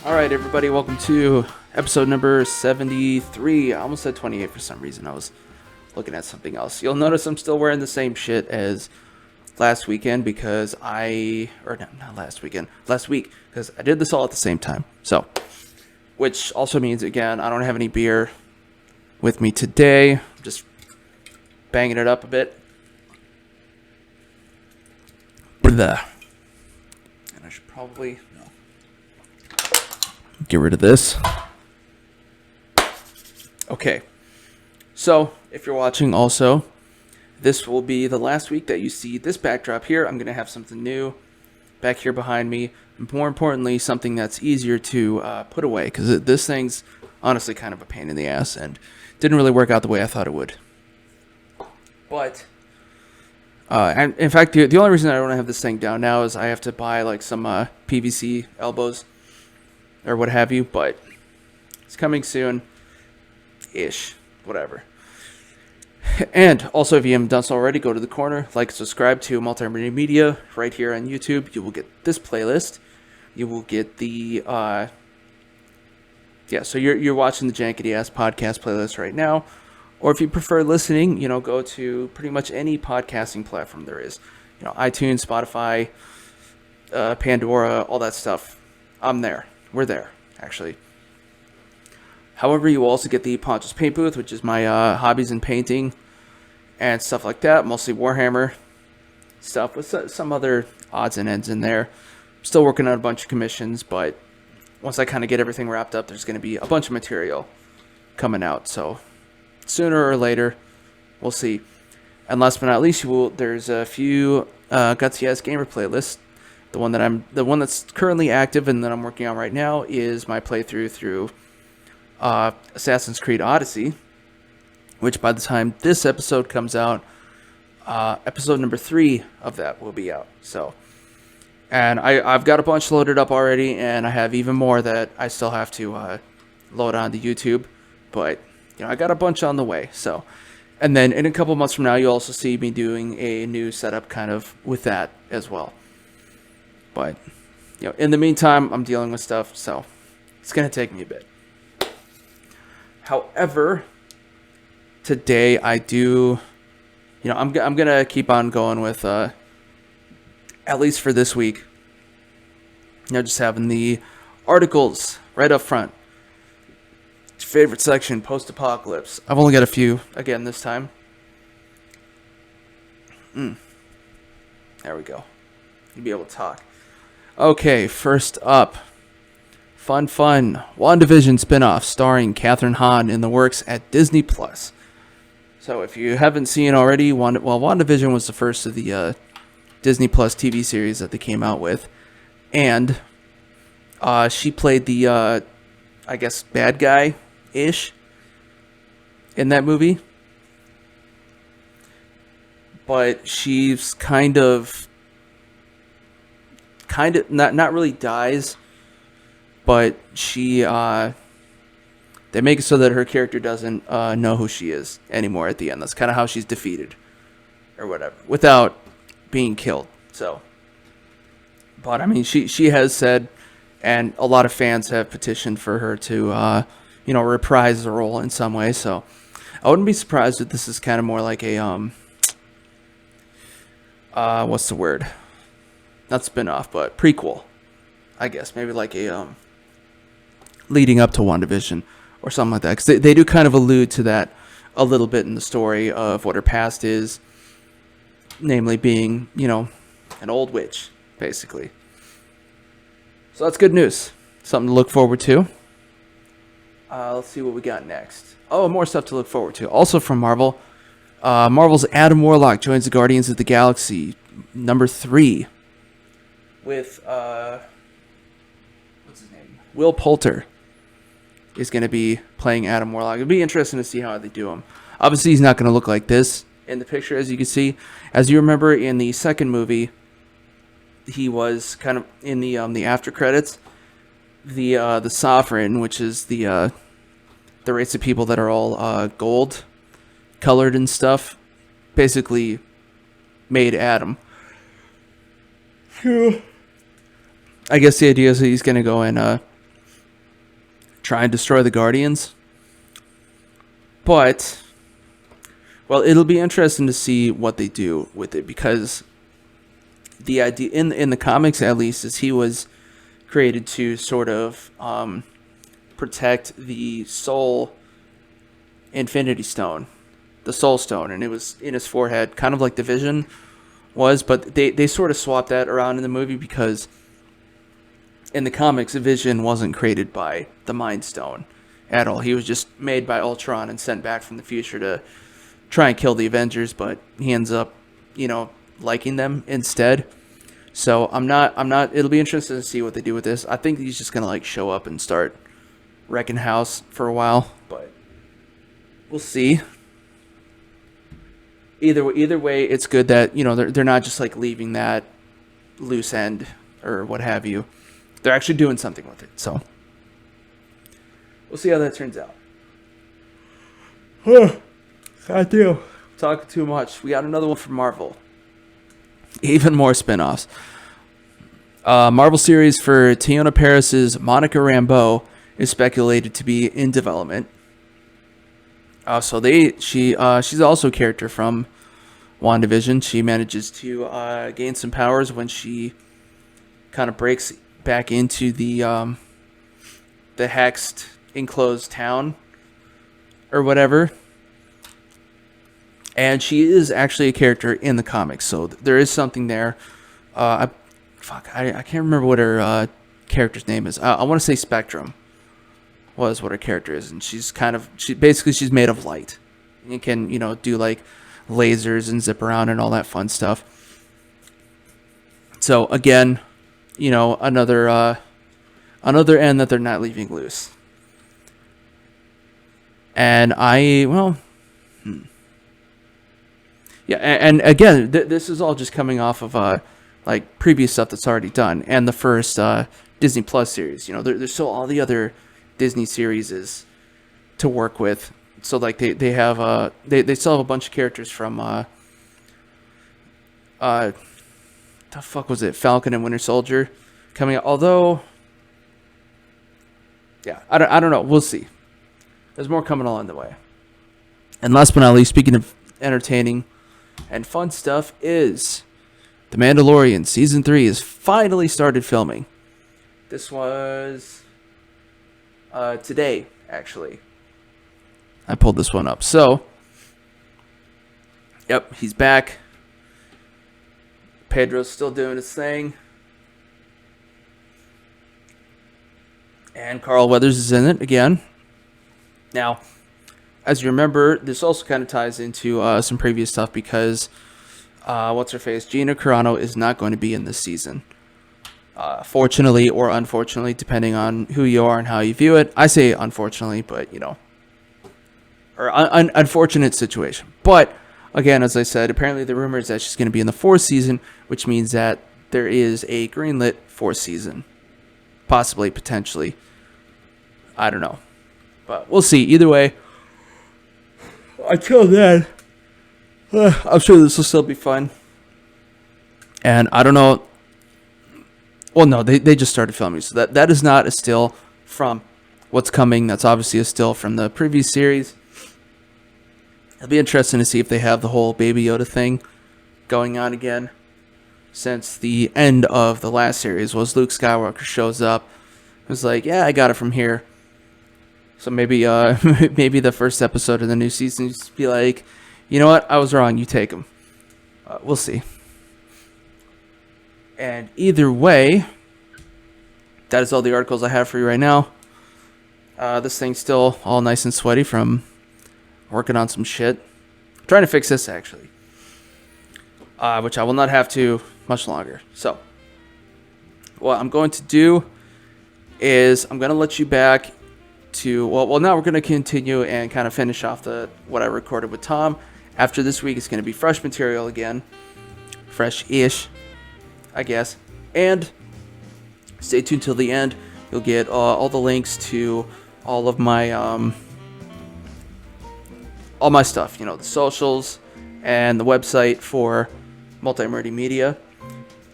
All right, everybody, welcome to episode number 73. I almost said 28 for some reason. I was looking at something else. You'll notice I'm still wearing the same shit as last weekend because not last weekend, last week, because I did this all at the same time. So, which also means, again, I don't have any beer with me today. I'm just banging it up a bit. Blah. And I should probably get rid of this. Okay. So, if you're watching also, this will be the last week that you see this backdrop here. I'm going to have something new back here behind me. More importantly, something that's easier to put away, because this thing's honestly kind of a pain in the ass and didn't really work out the way I thought it would. But, and in fact, the only reason I don't have this thing down now is I have to buy like some PVC elbows or what have you, but it's coming soon-ish, whatever. And also, if you haven't done so already, go to the corner, like, subscribe to Multi-Murdy Media right here on YouTube. You will get this playlist. You will get the, so you're watching the jankityasspodcast playlist right now. Or if you prefer listening, go to pretty much any podcasting platform there is. iTunes, Spotify, Pandora, all that stuff. I'm there. We're there, actually. However, you will also get the Poncho's Paint Booth, which is my hobbies in painting and stuff like that. Mostly Warhammer stuff with some other odds and ends in there. Still working on a bunch of commissions, but once I kind of get everything wrapped up, there's going to be a bunch of material coming out. So sooner or later, we'll see. And last but not least, there's a few Gutsy Ass Gamer playlists. The one that's currently active and that I'm working on right now is my playthrough through Assassin's Creed Odyssey, which by the time this episode comes out, episode number 3 of that will be out. So, and I've got a bunch loaded up already, and I have even more that I still have to load onto YouTube, but I got a bunch on the way. So, and then in a couple months from now, you'll also see me doing a new setup kind of with that as well. But in the meantime, I'm dealing with stuff, so it's gonna take me a bit. However, today I do, I'm gonna keep on going with, at least for this week, just having the articles right up front. Favorite section, post-apocalypse. I've only got a few again this time. There we go. You'll be able to talk. Okay, first up. Fun. WandaVision spinoff starring kathrynhahn in the works at Disney+. So if you haven't seen already, WandaVision was the first of the Disney+ TV series that they came out with. And she played the, bad guy-ish in that movie. But she's kind of not really dies, but she they make it so that her character doesn't know who she is anymore at the end. That's kind of how she's defeated or whatever without being killed. So, but I mean, she has said, and a lot of fans have petitioned for her to reprise the role in some way. So I wouldn't be surprised if this is kind of more like a what's the word? Not spin-off, but prequel, I guess. Maybe like a leading up to WandaVision or something like that. Because they do kind of allude to that a little bit in the story of what her past is. Namely being, an old witch, basically. So that's good news. Something to look forward to. Let's see what we got next. Oh, more stuff to look forward to. Also from Marvel. Marvel's Adam Warlock joins the Guardians of the Galaxy number 3. With, what's his name? Will Poulter is going to be playing Adam Warlock. It'll be interesting to see how they do him. Obviously, he's not going to look like this in the picture, as you can see. As you remember, in the second movie, he was kind of in the after credits. The Sovereign, which is the race of people that are all gold colored and stuff, basically made Adam. I guess the idea is that he's going to go and try and destroy the Guardians. But, well, it'll be interesting to see what they do with it, because the idea in the comics, at least, is he was created to sort of protect the Soul Infinity Stone, the Soul Stone, and it was in his forehead, kind of like the Vision was, but they sort of swapped that around in the movie, because in the comics, Vision wasn't created by the Mind Stone at all. He was just made by Ultron and sent back from the future to try and kill the Avengers, but he ends up, liking them instead. So I'm not, it'll be interesting to see what they do with this. I think he's just going to show up and start wrecking house for a while, but we'll see. Either way, it's good that, they're not just leaving that loose end or what have you. They're actually doing something with it, so we'll see how that turns out. I do. Talking too much. We got another one from Marvel. Even more spin-offs. Marvel series for Teyonah Parris's monicarambeau is speculated to be in development. She's also a character from WandaVision. She manages to gain some powers when she kind of breaks back into the hexed enclosed town or whatever. And she is actually a character in the comics, so there is something there. I can't remember what her character's name is. I want to say Spectrum was what her character is, and she's made of light. You can do lasers and zip around and all that fun stuff. So again, another end that they're not leaving loose. And yeah, and again, this is all just coming off of previous stuff that's already done, and the first Disney Plus series. There's still all the other Disney series is to work with. So they have they still have a bunch of characters from the fuck was it, Falcon and Winter Soldier coming out. Although, yeah, I don't know. We'll see. There's more coming along the way. And last but not least, speaking of entertaining and fun stuff, is The Mandalorian Season 3 has finally started filming. This was today, actually. I pulled this one up. So, yep, he's back. Pedro's still doing his thing. And Carl Weathers is in it again. Now, as you remember, this also kind of ties into some previous stuff, because what's-her-face, Gina Carano, is not going to be in this season. Fortunately or unfortunately, depending on who you are and how you view it. I say unfortunately, but, or unfortunate situation. But, again, as I said, apparently the rumor is that she's going to be in the 4th season, which means that there is a greenlit 4th season. Possibly, potentially. I don't know. But we'll see. Either way, until then, I'm sure this will still be fun. And I don't know. Well, no, they just started filming, so that is not a still from what's coming. That's obviously a still from the previous series. It'll be interesting to see if they have the whole Baby Yoda thing going on again, since the end of the last series was Luke Skywalker shows up. It was like, yeah, I got it from here. So maybe maybe the first episode of the new season just be like, you know what, I was wrong, you take him. We'll see. And either way, that is all the articles I have for you right now. This thing's still all nice and sweaty from working on some shit. I'm trying to fix this, actually. Which I will not have to much longer. So, what I'm going to do is I'm going to let you back to... Well, now we're going to continue and kind of finish off what I recorded with Tom. After this week, it's going to be fresh material again. Fresh-ish, I guess. And stay tuned till the end. You'll get all the links to all of my all my stuff. The socials and the website for Multi-Murdy Media.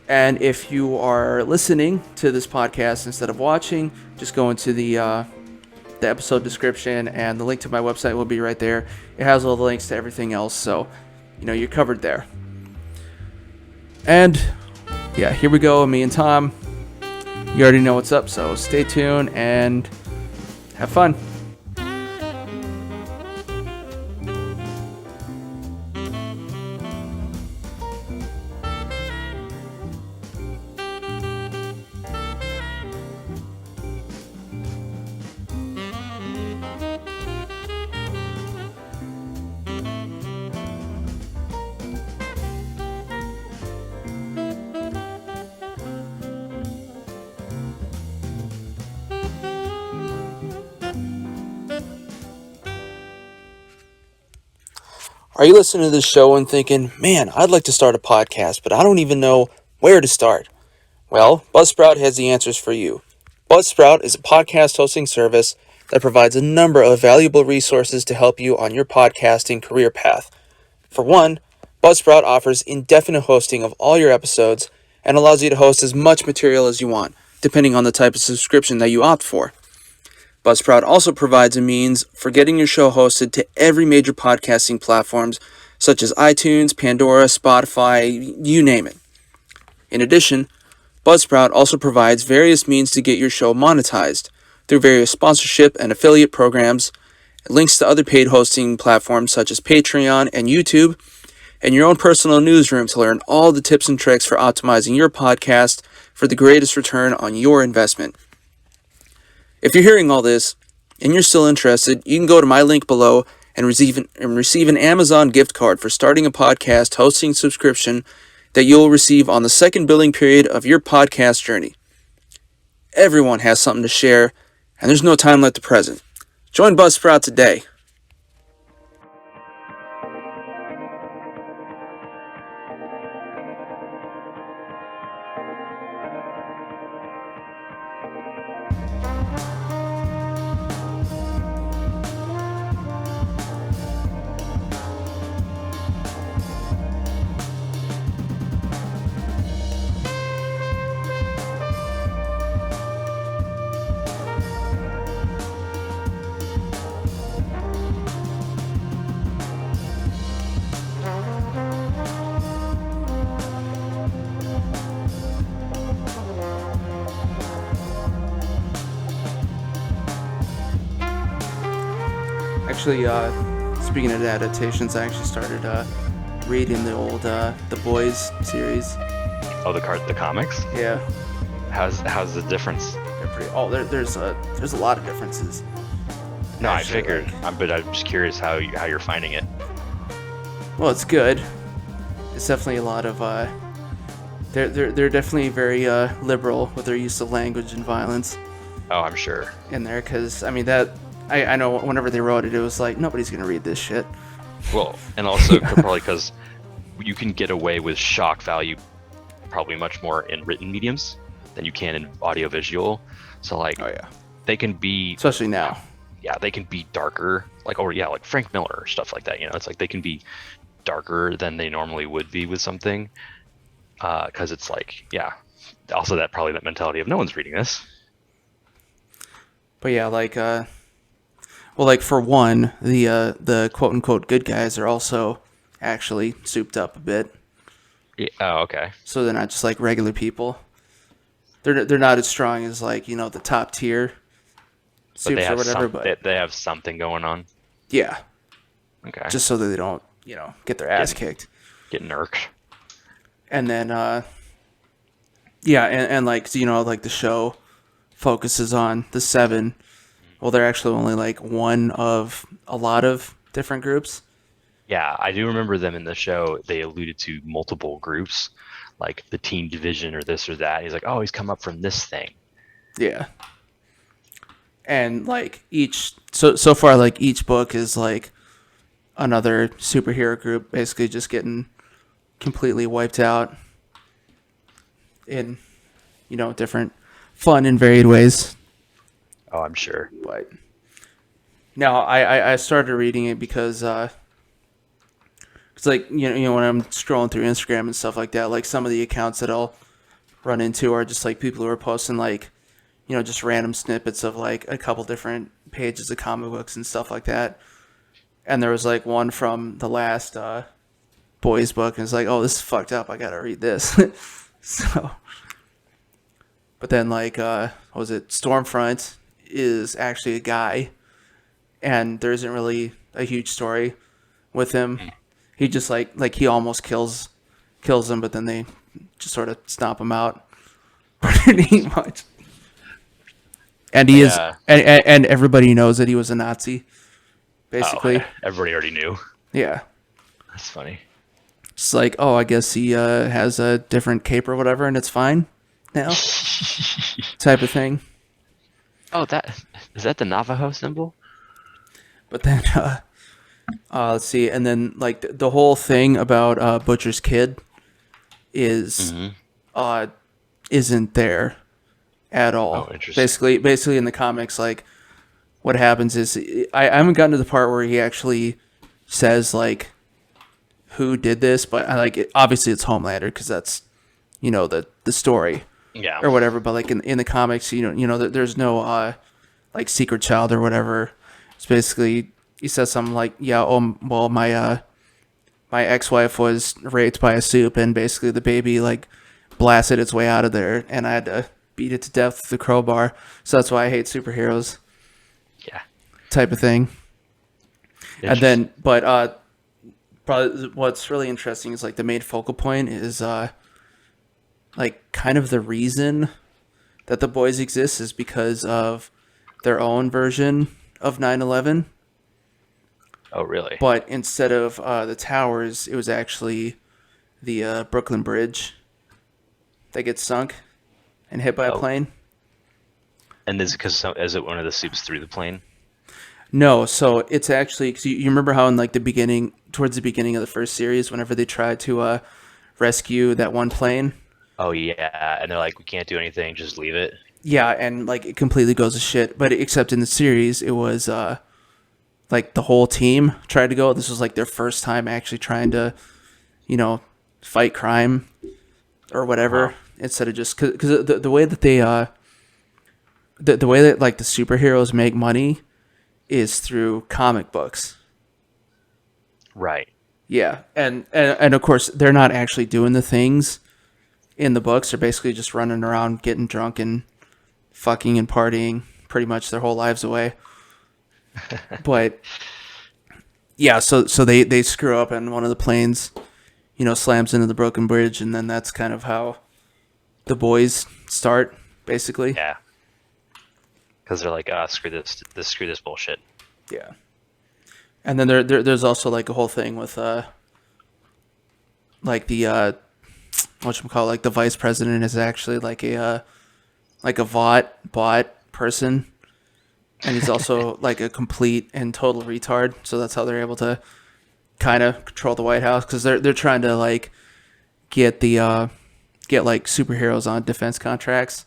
And if you are listening to this podcast instead of watching, just go into the the episode description, and the link to my website will be right there. It has all the links to everything else, so you're covered there. And yeah, here we go, me and Tom. You already know what's up, so stay tuned and have fun. Are you listening to this show and thinking, man, I'd like to start a podcast, but I don't even know where to start? Well, Buzzsprout has the answers for you. Buzzsprout is a podcast hosting service that provides a number of valuable resources to help you on your podcasting career path. For one, Buzzsprout offers indefinite hosting of all your episodes and allows you to host as much material as you want, depending on the type of subscription that you opt for. Buzzsprout also provides a means for getting your show hosted to every major podcasting platforms such as iTunes, Pandora, Spotify, you name it. In addition, Buzzsprout also provides various means to get your show monetized through various sponsorship and affiliate programs, links to other paid hosting platforms such as Patreon and YouTube, and your own personal newsroom to learn all the tips and tricks for optimizing your podcast for the greatest return on your investment. If you're hearing all this and you're still interested, you can go to my link below and receive an Amazon gift card for starting a podcast hosting subscription that you'll receive on the second billing period of your podcast journey. Everyone has something to share, and there's no time like the present. Join Buzzsprout today. Actually, speaking of adaptations, I actually started reading the old The Boys series. Oh, the comics? Yeah. How's the difference? They're pretty. Oh, there's a lot of differences. No, actually, I figured. But I'm just curious how you're finding it. Well, it's good. It's definitely a lot of. They're definitely very liberal with their use of language and violence. Oh, I'm sure. In there, because I mean that. I know whenever they wrote it, it was like, nobody's going to read this shit. Well, and also probably because you can get away with shock value probably much more in written mediums than you can in audiovisual. So, like, oh, yeah. They can be... Especially now. Yeah, they can be darker. Like Frank Miller or stuff like that. It's like they can be darker than they normally would be with something. Because it's like, yeah. Also, that mentality of no one's reading this. But yeah, like... Well, like, for one, the quote-unquote good guys are also actually souped up a bit. Yeah, oh, okay. So they're not just, like, regular people. They're not as strong as, like, the top tier soups or whatever. But they have something going on. Yeah. Okay. Just so that they don't, get their ass kicked. Get nerked. And then, yeah, and like, like, the show focuses on the 7. Well, they're actually only like one of a lot of different groups. Yeah, I do remember them in the show. They alluded to multiple groups, like the teen division or this or that. He's like, oh, he's come up from this thing. Yeah. And like so far, like each book is like another superhero group basically just getting completely wiped out in, different fun and varied ways. Oh, I'm sure. But now I started reading it because it's like when I'm scrolling through Instagram and stuff like that, like some of the accounts that I'll run into are just like people who are posting like just random snippets of like a couple different pages of comic books and stuff like that. And there was like one from the last boys book, and it's like, oh, this is fucked up. I gotta read this. So, but then like, what was it? Stormfront is actually a guy, and there isn't really a huge story with him. He just like he almost kills him, but then they just sort of stomp him out pretty much. And he is, and everybody knows that he was a Nazi, basically. Oh, everybody already knew. Yeah. That's funny. It's like, oh, I guess he has a different cape or whatever, and it's fine now, type of thing. Oh, is that the Navajo symbol? But then, let's see, and then like the whole thing about Butcher's kid is isn't there at all. Oh, interesting. Basically in the comics, like what happens is I haven't gotten to the part where he actually says like who did this, but I like it. Obviously it's Homelander because that's the story, Yeah, or whatever. But like in the comics, there's no like secret child or whatever. It's basically he says something like, yeah, oh well, my ex-wife was raped by a soup, and basically the baby like blasted its way out of there, and I had to beat it to death with the crowbar. So that's why I hate superheroes. yeah. Type of thing. And then, but probably what's really interesting is like the main focal point is like kind of the reason that the boys exist is because of their own version of 9/11. Oh, really? But instead of the towers, it was actually the Brooklyn Bridge that gets sunk and hit by a plane. And is it one of the soups through the plane? No, so it's actually, cause you remember how in like towards the beginning of the first series, whenever they tried to rescue that one plane. Oh yeah, and they're like, we can't do anything, just leave it. Yeah, and like it completely goes to shit. But except in the series, it was like the whole team tried to go. This was like their first time actually trying to, fight crime or whatever. Wow. Instead of just because the way that they the way that like the superheroes make money is through comic books. Right. Yeah, and of course they're not actually doing the things in the books. They're basically just running around, getting drunk and fucking and partying pretty much their whole lives away. But yeah, so they screw up and one of the planes, slams into the broken bridge, and then that's kind of how the boys start, basically. Yeah. Because they're like, screw this bullshit. Yeah. And then there's also like a whole thing with like the whatchamacallit, like the vice president is actually like a bot person, and he's also like a complete and total retard. So that's how they're able to kind of control the White House, because they're trying to like get like superheroes on defense contracts.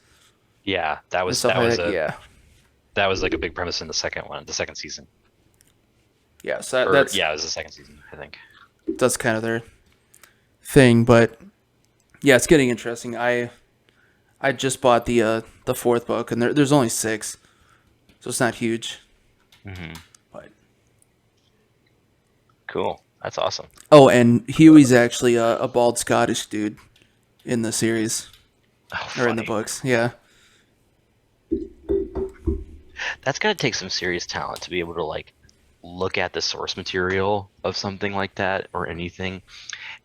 Yeah, that was like a big premise in the second season. Yeah, so it was the second season, I think. That's kind of their thing, but yeah, it's getting interesting. I just bought the fourth book, and there's only 6, so it's not huge. Mm-hmm. But cool, that's awesome. Oh, and Huey's actually a bald Scottish dude in the series, or in the books. Yeah, that's gotta take some serious talent to be able to like look at the source material of something like that or anything,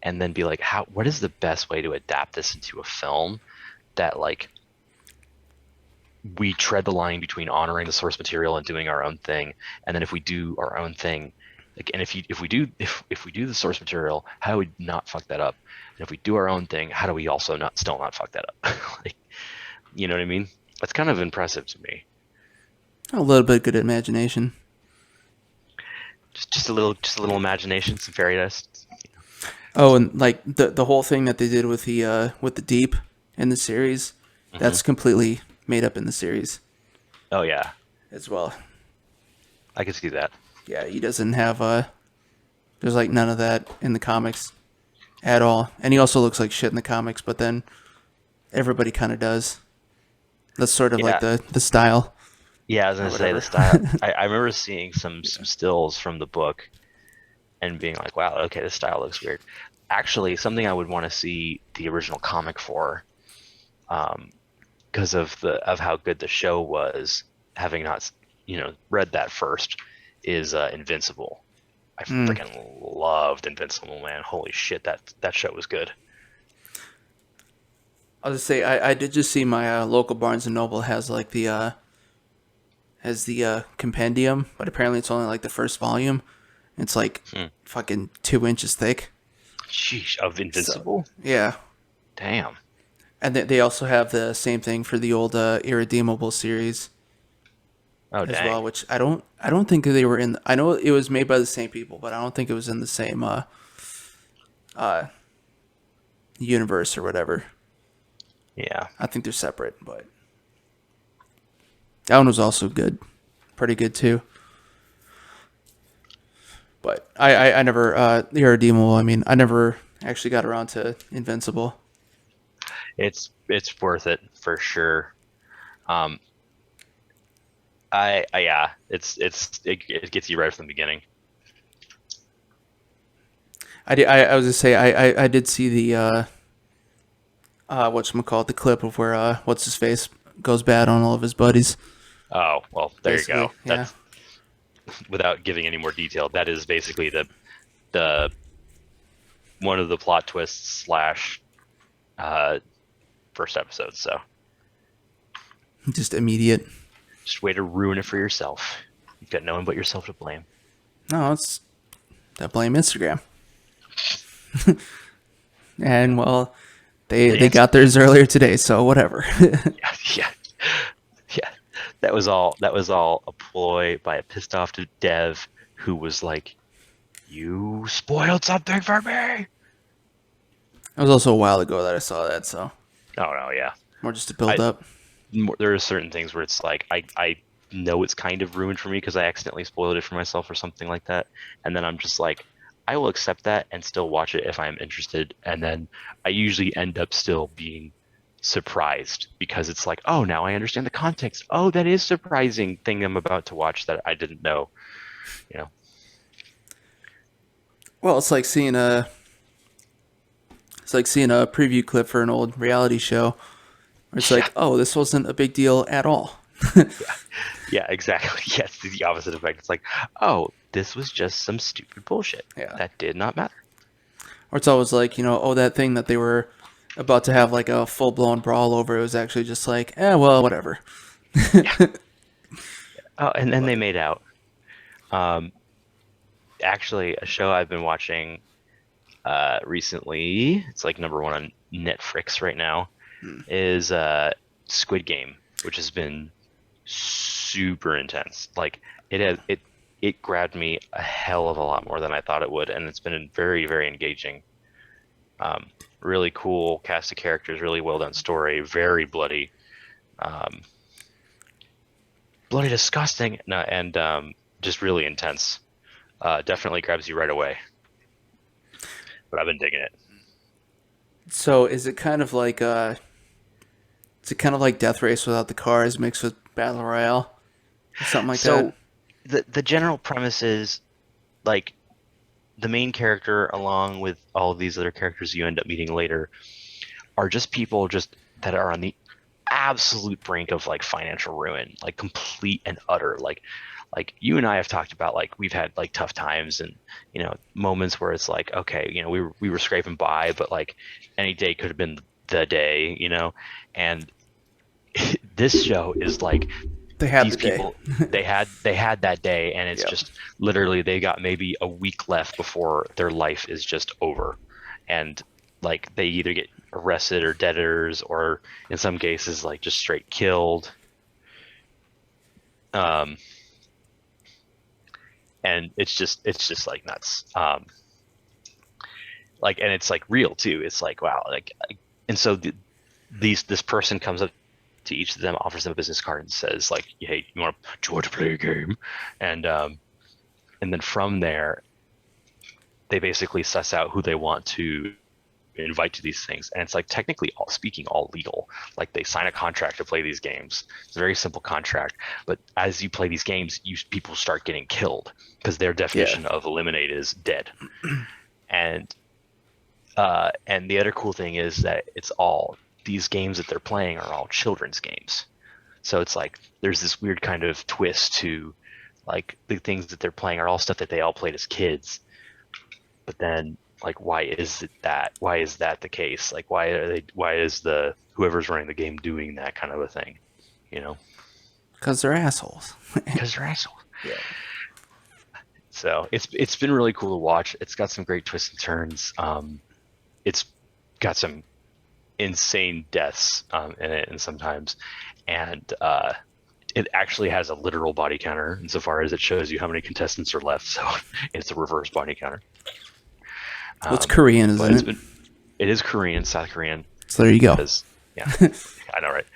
and then be like, what is the best way to adapt this into a film that like we tread the line between honoring the source material and doing our own thing, and then if we do our own thing, like, and if we do the source material, how do we not fuck that up? And if we do our own thing, how do we also still not fuck that up? Like, you know what I mean? That's kind of impressive to me. A little bit of good imagination. Just a little imagination, some fairy dust. Oh, and like the whole thing that they did with the deep in the series, that's completely made up in the series. Oh yeah, as well. I could see that. Yeah, he doesn't have there's like none of that in the comics at all, and he also looks like shit in the comics. But then everybody kind of does That's sort of like Yeah, the style yeah. I was or gonna say the whatever. style. I remember seeing some stills from the book and being like, wow, okay, this style looks weird. Actually, something I would want to see the original comic for, um, because of how good the show was, having not read that first, is Invincible. I Mm. freaking loved Invincible, man. Holy shit, that show was good. I'll just say I did just see my local Barnes and Noble has the compendium, but apparently it's only like the first volume. It's like Hmm. fucking 2 inches thick. Sheesh, of So Invincible? yeah, Damn. and they also have the same thing for the old Irredeemable series Oh as dang. well, which I don't think they were in. I know it was made by the same people, but I don't think it was in the same uh universe or whatever. Yeah. I think they're separate, but that one was also good, pretty good too. But I never the Irredeemable. I mean, I never actually got around to Invincible. It's worth it for sure. Um, yeah, it gets you right from the beginning. I was gonna say I did see the whatchamacallit, the clip of where what's his face goes bad on all of his buddies. Oh, well, there you Basically, go. yeah. That's without giving any more detail. That is basically the one of the plot twists slash uh first episode. So Just immediate. just way to ruin it for yourself. You've got no one but yourself to blame. No, it's that blame Instagram. And well, The they answer, got theirs earlier today, so whatever. yeah, yeah, yeah. That was all a ploy by a pissed off dev who was like, "You spoiled something for me." It was also a while ago that I saw that, so Oh no, yeah. more just to build I up. there are certain things where it's like I know it's kind of ruined for me because I accidentally spoiled it for myself or something like that, and then I'm just like, I will accept that and still watch it if I'm interested, and then I usually end up still being surprised because it's like, oh, now I understand the context. Oh, that is surprising thing I'm about to watch that I didn't know. You know, Well, it's like seeing a preview clip for an old reality show where it's yeah, like, oh, this wasn't a big deal at all. yeah, yeah, exactly. Yes, the opposite effect. It's like, oh, this was just some stupid bullshit Yeah. that did not matter. Or it's always like, oh, that thing that they were about to have like a full blown brawl over, it was actually just like, well, whatever. Yeah. Oh, and then they But made out. Um, Actually, a show I've been watching recently, it's like number one on Netflix right now, is Squid Game, which has been super intense. Like it grabbed me a hell of a lot more than I thought it would, and it's been very, very engaging. Really cool cast of characters, really well done story, very bloody, um, bloody disgusting, no, and just really intense. Definitely grabs you right away. But I've been digging it. so is it kind of like Death Race without the cars mixed with Battle Royale or something like that? So the general premise is like the main character, along with all of these other characters you end up meeting later, are just people just that are on the absolute brink of like financial ruin, like complete and utter. Like you and I have talked about, like we've had like tough times and moments where it's like, okay, we were scraping by, but like any day could have been the day, and this show is like They had these the day. people, they had that day, and it's Yep. just literally they got maybe a week left before their life is just over, and like they either get arrested or debtors, or in some cases like just straight killed. um and it's just like nuts. Like, and it's like real too. It's like, wow, and so this person comes up to each of them, offers them a business card, and says like, hey, do you want to play a game? And then from there they basically suss out who they want to invite to these things, and it's like technically all legal. Like they sign a contract to play these games. It's a very simple contract, but as you play these games, people start getting killed because their definition of eliminate is dead. And the other cool thing is that these games that they're playing are all children's games. So it's like there's this weird kind of twist to like the things that they're playing are all stuff that they all played as kids. But then like why is that the case? Like why is whoever's running the game doing that kind of a thing? You know? Because they're assholes. Because they're assholes. Yeah. So it's been really cool to watch. It's got some great twists and turns. It's got some insane deaths in it, and sometimes, and it actually has a literal body counter insofar as it shows you how many contestants are left. So it's a reverse body counter. It's Korean, isn't it? It is Korean, South Korean. So there you go. Yeah, I know, right?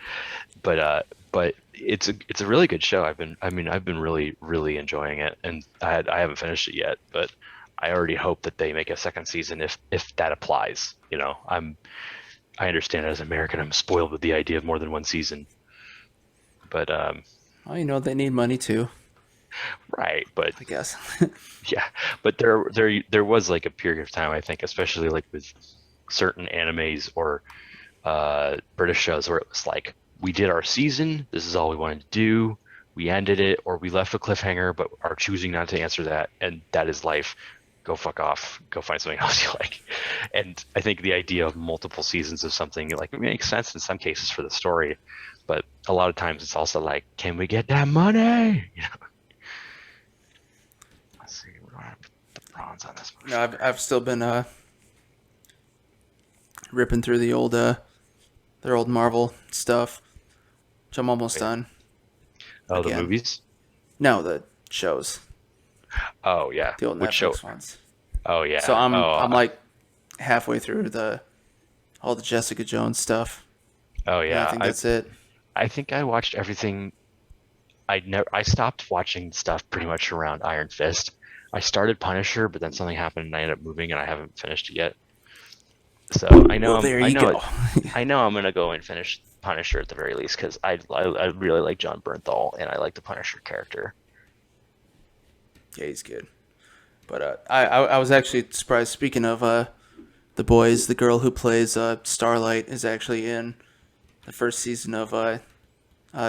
But it's a really good show. I've been really, really enjoying it, and I haven't finished it yet, but I already hope that they make a second season if that applies. You know, I understand as an American, I'm spoiled with the idea of more than one season. But well, you know, they need money too. Right, but I guess. yeah, but there was like a period of time, I think, especially like with certain animes or British shows where it was like, we did our season, this is all we wanted to do, we ended it, or we left a cliffhanger but are choosing not to answer that, and that is life. Go fuck off, go find something else you like. And I think the idea of multiple seasons of something, like, it makes sense in some cases for the story, but a lot of times it's also like, can we get that money? You know? Let's see, we're gonna put the bronze on this one. No, I've still been ripping through their old Marvel stuff, which I'm almost done. Oh, Again. The movies? No, the shows. Oh yeah. The old Which Netflix show? ones. Oh yeah. So I'm like halfway through all the Jessica Jones stuff. Oh yeah. And I think that's it. I think I watched everything. I stopped watching stuff pretty much around Iron Fist. I started Punisher, but then something happened and I ended up moving and I haven't finished it yet. So I know I know I'm gonna go and finish Punisher at the very least because I really like John Bernthal and I like the Punisher character. Yeah, he's good. But I was actually surprised. Speaking of The Boys, the girl who plays Starlight is actually in the first season of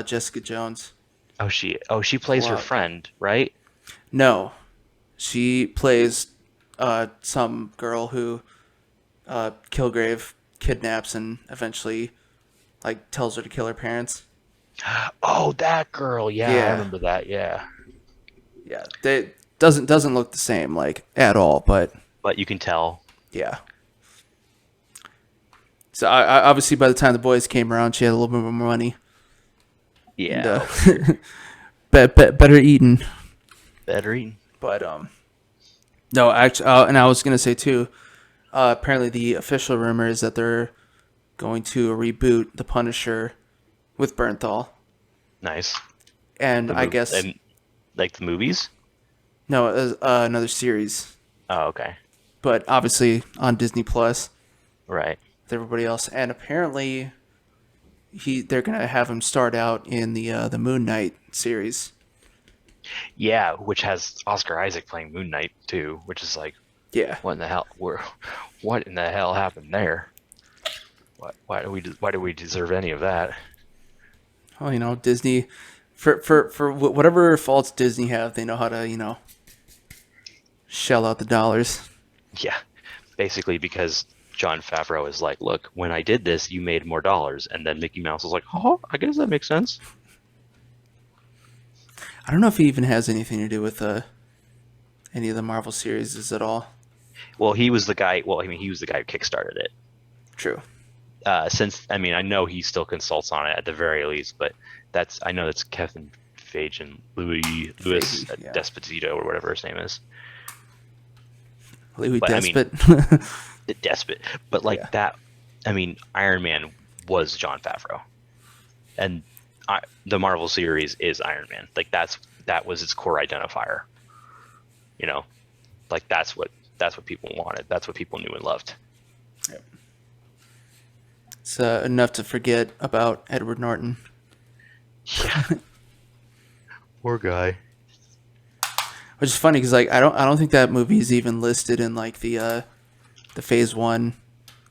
Jessica Jones. Oh, she plays her friend, right? No, she plays some girl who Kilgrave kidnaps and eventually like tells her to kill her parents. Oh, that girl. Yeah, I remember that. Yeah. Yeah, they doesn't look the same like at all, but you can tell. Yeah. So I obviously by the time The Boys came around, she had a little bit more money. Yeah. And, better eating. Better eating. But no, actually, and I was gonna say too. Apparently, the official rumor is that they're going to reboot The Punisher with Bernthal. Nice. And I guess like the movies. No, another series. Oh, okay. But obviously on Disney Plus. Right. With everybody else, and apparently, they're gonna have him start out in the Moon Knight series. Yeah, which has Oscar Isaac playing Moon Knight too, which is like, yeah, what in the hell happened there? Why do we deserve any of that? Well, you know, Disney, for whatever faults Disney have, they know how to shell out the dollars. Yeah, basically because Jon Favreau is like, look, when I did this, you made more dollars, and then Mickey Mouse was like, oh, I guess that makes sense. I don't know if he even has anything to do with any of the Marvel series at all. Well, he was the guy. Well, I mean, he was the guy who kickstarted it. True. I know he still consults on it at the very least, but I know that's Kevin Feige and Louis Despacito or whatever his name is. Louis Despot. The Despot, but that. I mean, Iron Man was Jon Favreau, and the Marvel series is Iron Man. Like that was its core identifier. You know, like that's what people wanted. That's what people knew and loved. Yep. It's enough to forget about Edward Norton. Yeah. Poor guy. Which is funny because like I don't think that movie is even listed in like the Phase 1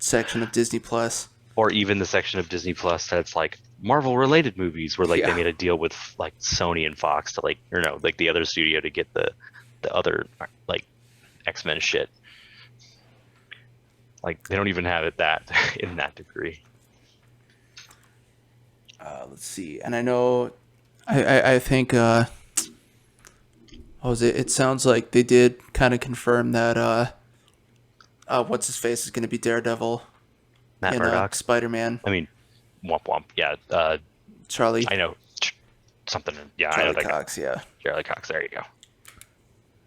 section of Disney Plus. Or even the section of Disney Plus that's like Marvel related movies where like Yeah. they made a deal with like Sony and Fox to like, or no, like the other studio to get the other like X-Men shit. Like they don't even have it that in that degree. Let's see. And I know I think what was it? It sounds like they did kind of confirm that what's his face is going to be Daredevil Matt in Murdock. Spider-Man. I mean, womp womp. Yeah. Charlie. I know something. Yeah, Charlie I know that Cox. guy. Yeah. Charlie Cox. There you go.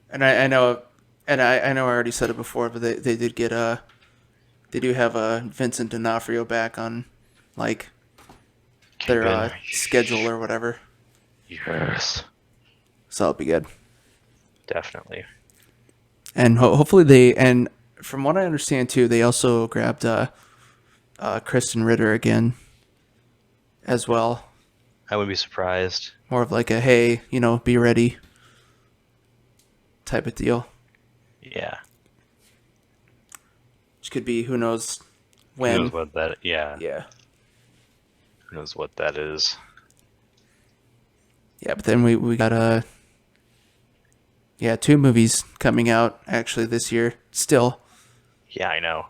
And I know, and I know I already said it before, but they did get they do have Vincent D'Onofrio back on like their schedule or whatever. Yes. So that'll be good. Definitely. And hopefully and from what I understand too, they also grabbed Kristen Ritter again as well. I wouldn't be surprised. More of like a, hey, be ready type of deal. Yeah. Which could be, who knows when. Who knows what that, yeah. Yeah. Who knows what that is. Yeah, but then we got 2 movies coming out actually this year still. Yeah, I know.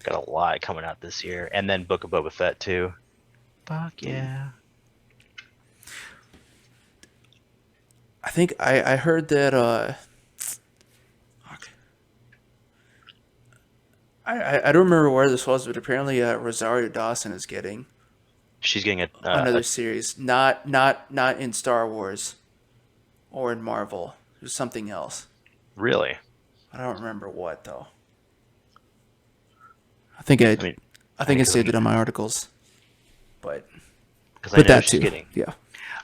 Got a lot coming out this year. And then Book of Boba Fett too. Fuck yeah. I think I heard that I don't remember where this was, but apparently Rosario Dawson is getting She's getting another series. Not in Star Wars or in Marvel. There's something else. Really? I don't remember what though. I think I saved it on my articles. But I know that she's too. getting, Yeah.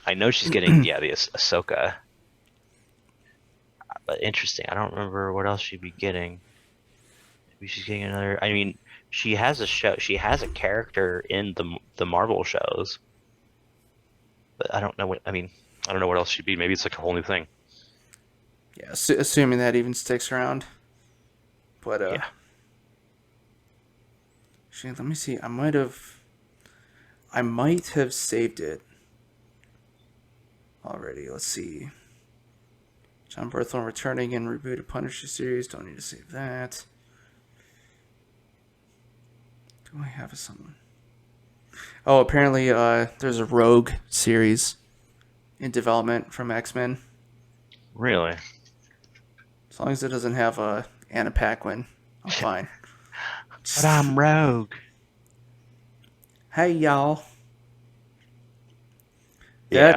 I know she's getting the Ahsoka. But interesting. I don't remember what else she'd be getting. Maybe she's getting another. I mean, she has a show. She has a character in the Marvel shows. But I don't know what. I mean, I don't know what else she'd be. Maybe it's like a whole new thing. Yeah, assuming that even sticks around. But yeah. Actually, let me see. I might have saved it already. Let's see. John Berthel returning in rebooted Punisher series. Don't need to save that. Do I have someone? Oh, apparently there's a Rogue series in development from X-Men. Really? As long as it doesn't have Anna Paquin, I'm fine. But I'm Rogue. Hey, y'all. Yeah,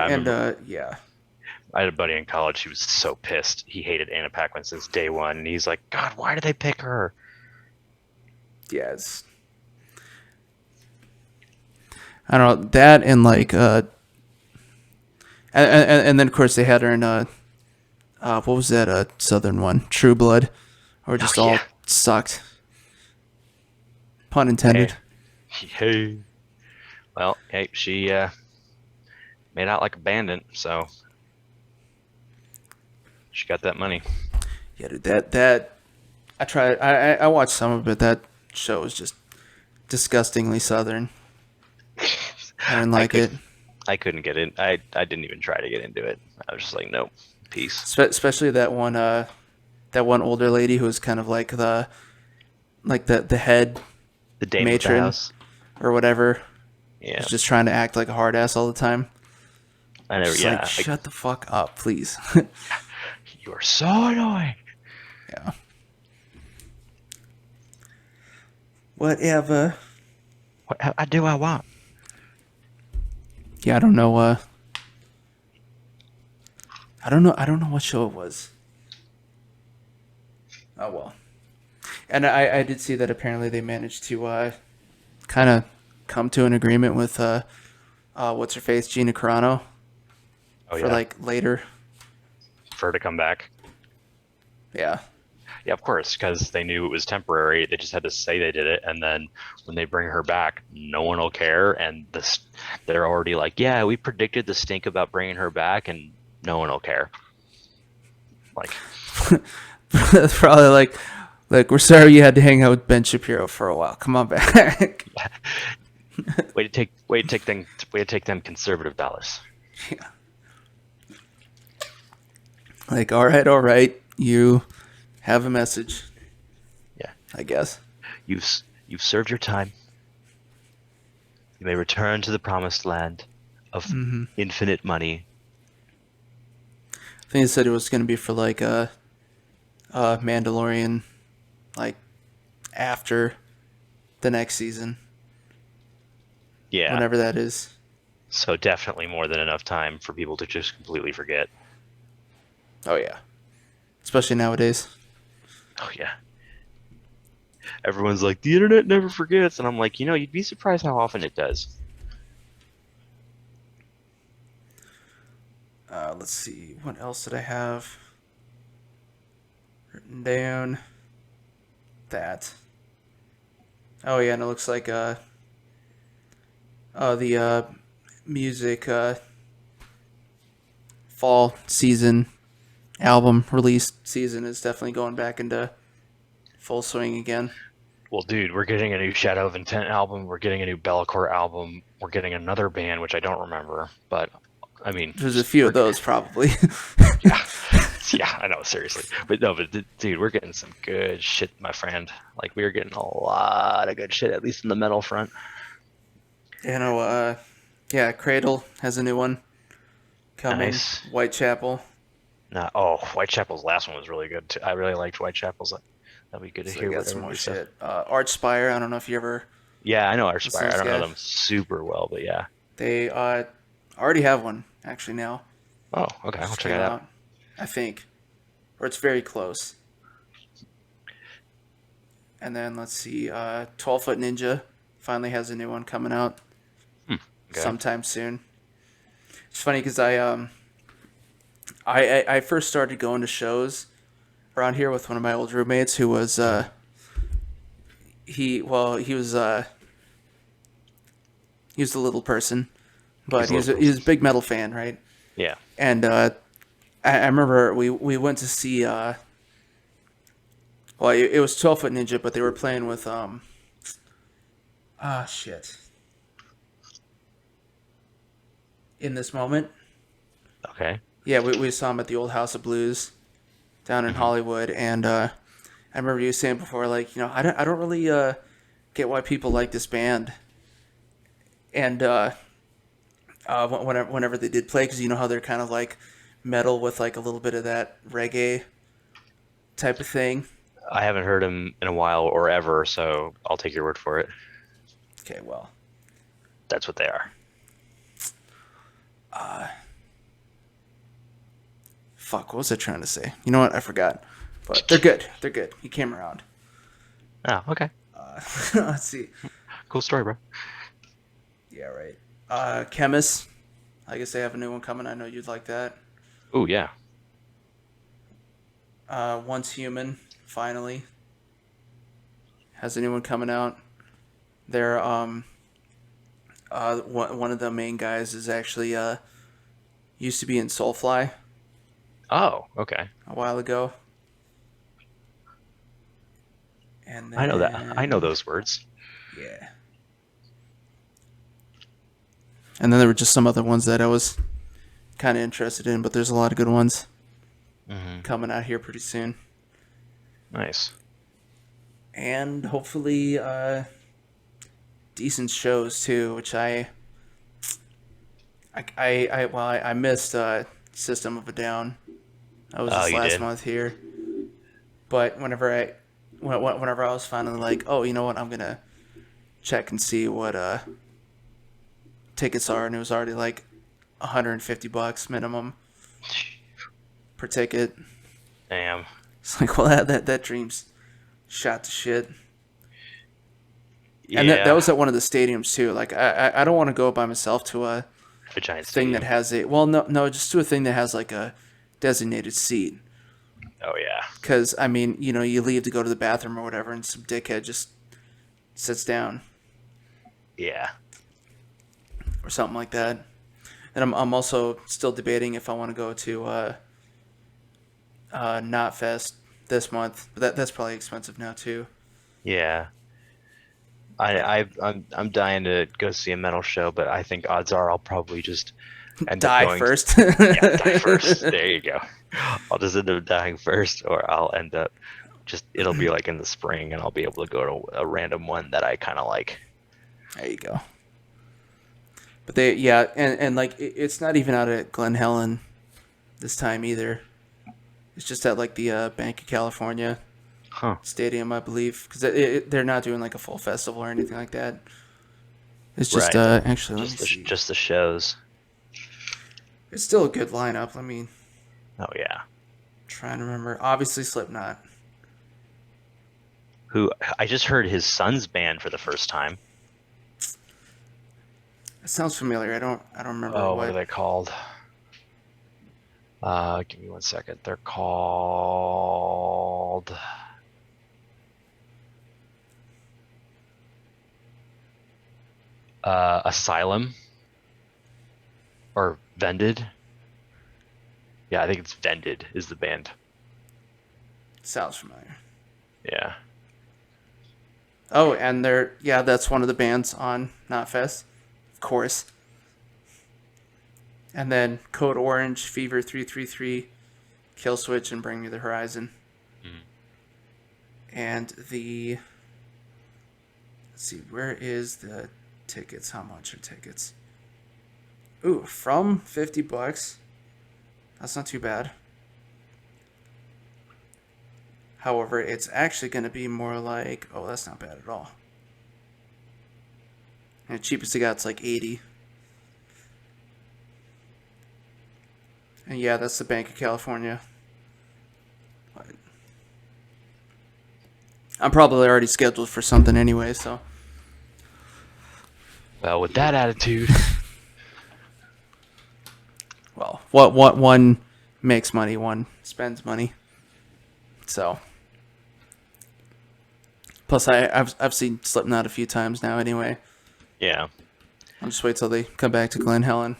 I had a buddy in college. He was so pissed. He hated Anna Paquin since day one. And he's like, God, why did they pick her? Yes. I don't know, that and like and then of course they had her in what was that Southern one, True Blood, or just all sucked. Pun intended. Hey. Well, hey, she made out like a bandit, so she got that money. Yeah, dude, that I tried. I watched some of it. That show was just disgustingly Southern. I didn't like it. I couldn't get in. I didn't even try to get into it. I was just like, nope, peace. Especially that one older lady who was kind of like the head, the dame matron of the house or whatever. Yeah, was just trying to act like a hard ass all the time. I never. Just like, shut the fuck up, please. You're so annoying. Yeah. Whatever. What I do I want. Yeah, I don't know. I don't know what show it was. Oh well. And I did see that apparently they managed to kind of come to an agreement with what's her face, Gina Carano, for like later. For her to come back. Yeah. Yeah, of course, because they knew it was temporary. They just had to say they did it, and then when they bring her back, no one will care. And they're already like, yeah, we predicted the stink about bringing her back, and no one will care. Like, That's probably like we're sorry you had to hang out with Ben Shapiro for a while. Come on back. way to take them conservative dollars. Yeah. Like, all right, you have a message. Yeah, I guess you've served your time. You may return to the promised land of infinite money. I think they said it was going to be for like a Mandalorian, like after the next season. Yeah. Whenever that is. So definitely more than enough time for people to just completely forget. Oh yeah. Especially nowadays. Oh yeah. Everyone's like, the internet never forgets, and I'm like, you'd be surprised how often it does. Let's see. What else did I have written down? That. Oh yeah, and it looks like the music fall season album release season is definitely going back into full swing again. Well, dude, we're getting a new Shadow of Intent album. We're getting a new Bellacore album. We're getting another band, which I don't remember, but I mean, there's a few of those probably. Yeah, I know, seriously. But dude, we're getting some good shit, my friend. Like, we're getting a lot of good shit, at least in the metal front. Yeah, Cradle has a new one coming. Nice. Whitechapel. Whitechapel's last one was really good too. I really liked Whitechapel's. That'd be good to hear. Got some more shit. Archspire. I don't know if you ever. Yeah, I know Archspire. I don't know them super well, but yeah. They already have one actually now. Oh, okay. I'll check it out. I think, or it's very close. And then let's see. 12-Foot Ninja finally has a new one coming out sometime soon. It's funny because I first started going to shows around here with one of my old roommates who was he was the little person, but he was a big metal fan, right? Yeah. And I remember we went to see it was 12-Foot Ninja, but they were playing with In This Moment. Okay. Yeah, we saw him at the Old House of Blues down in Hollywood, and I remember you saying before, like, I don't really get why people like this band, and whenever they did play, because you know how they're kind of like metal with like a little bit of that reggae type of thing. I haven't heard him in a while or ever, so I'll take your word for it. Okay, well, that's what they are. Fuck, what was I trying to say? You know what? I forgot. But they're good. They're good. He came around. Oh, okay. Let's see. Cool story, bro. Yeah, right. Chemist. I guess they have a new one coming. I know you'd like that. Oh, yeah. Once Human, finally, has a new one coming out. They're one of the main guys is actually used to be in Soulfly. Oh, okay. A while ago. And then, I know that. I know those words. Yeah. And then there were just some other ones that I was kind of interested in, but there's a lot of good ones coming out here pretty soon. Nice. And hopefully decent shows too, which I missed System of a Down. That was just last month here. But whenever I was finally like, oh, you know what, I'm gonna check and see what tickets are, and it was already like $150 minimum per ticket. Damn. It's like, well, that dream's shot to shit. Yeah. And that was at one of the stadiums too. Like I don't want to go by myself to a giant thing stadium. that has just to a thing that has like a designated seat. Oh yeah. Because, I mean, you leave to go to the bathroom or whatever, and some dickhead just sits down Yeah. or something like that. And I'm also still debating if I want to go to Knotfest this month. But that's probably expensive now, too. Yeah. I'm dying to go see a metal show, but I think odds are I'll probably just end up Die going. first. Yeah, die first. There you go. I'll just end up dying first, or I'll end up it'll be like in the spring, and I'll be able to go to a random one that I kind of like. There you go. But and like it's not even out at Glen Helen this time either. It's just at like the Bank of California Huh. Stadium, I believe, because they're not doing like a full festival or anything like that. It's just Right. actually, let me Just see. just the shows. It's still a good lineup. Let me Oh yeah. try and remember. Obviously, Slipknot. Who I just heard his son's band for the first time. It sounds familiar. I don't remember Oh, what. what are they called? Give me 1 second. They're called Asylum or Vended. Yeah, I think it's Vended is the band. Sounds familiar. Yeah. Oh, and that's one of the bands on Knotfest, of course. And then Code Orange, Fever 333, Kill Switch, and Bring Me the Horizon. Mhm. And let's see, where is the tickets? How much are tickets? Ooh, from $50. That's not too bad. However, it's actually going to be more like, oh, that's not bad at all. And the cheapest I got is like 80. And yeah, that's the Bank of California. But I'm probably already scheduled for something anyway, so. Well, with that attitude. Well, what one makes money, one spends money. So. Plus, I've seen Slipknot a few times now anyway. Yeah. I'll just wait till they come back to Glen Helen.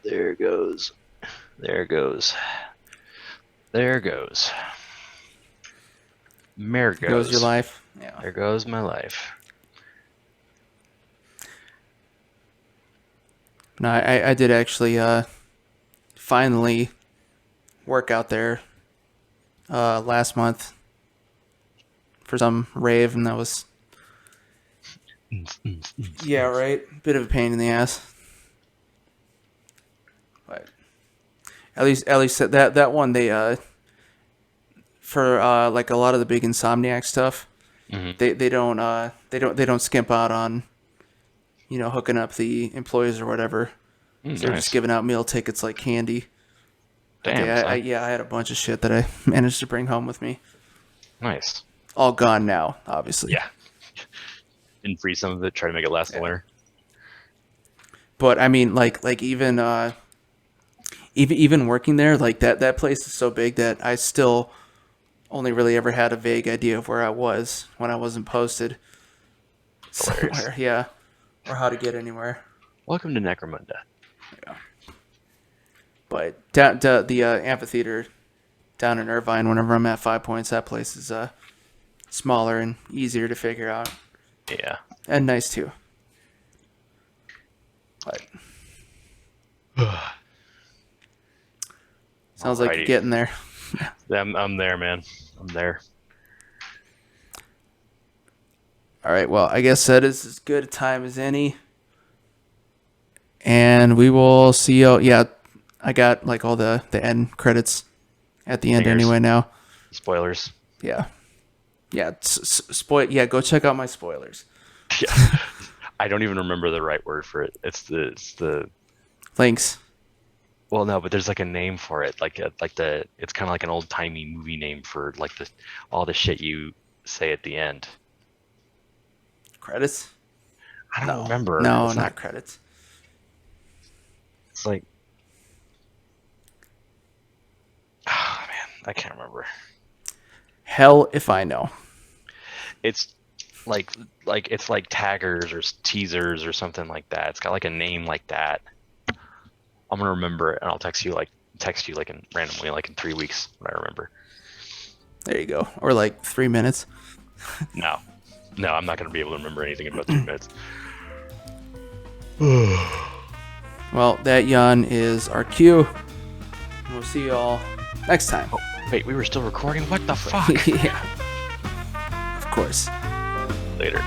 There goes. There goes. There goes. There goes. There goes your life. Yeah. There goes my life. No, I did actually finally work out there last month for some rave, and that was yeah, right. Bit of a pain in the ass, but at least that one they for like a lot of the big Insomniac stuff, Mm-hmm. they don't skimp out on hooking up the employees or whatever. So they're just giving out meal tickets like candy. Damn. I had a bunch of shit that I managed to bring home with me. Nice. All gone now, obviously. Yeah. And freeze some of it. Try to make it last the winter. But I mean, like even working there, like that place is so big that I still only really ever had a vague idea of where I was when I wasn't posted somewhere. Yeah, or how to get anywhere. Welcome to Necromunda. Yeah. But the amphitheater down in Irvine, whenever I'm at 5 Points, that place is smaller and easier to figure out. Yeah. And nice too. But sounds like you're getting there. I'm there, man. I'm there. All right. Well, I guess that is as good a time as any. And we will see you. Yeah, I got like all the end credits at the end anyway now. Spoilers. Yeah. Yeah. Yeah. Go check out my spoilers. Yeah. I don't even remember the right word for it. It's the links. Well, no, but there's like a name for it. It's kind of like an old timey movie name for like all the shit you say at the end. Credits? I don't remember. No, not credits. It's like, oh man, I can't remember. Hell if I know. It's like it's like taggers or teasers or something like that. It's got like a name like that. I'm gonna remember it and I'll text you like randomly like in 3 weeks when I remember. There you go. Or like 3 minutes. No, I'm not gonna be able to remember anything in about 3 minutes. Well, that yawn is our cue. We'll see you all next time. Oh, wait, we were still recording? What the fuck? Yeah. Of course. Later.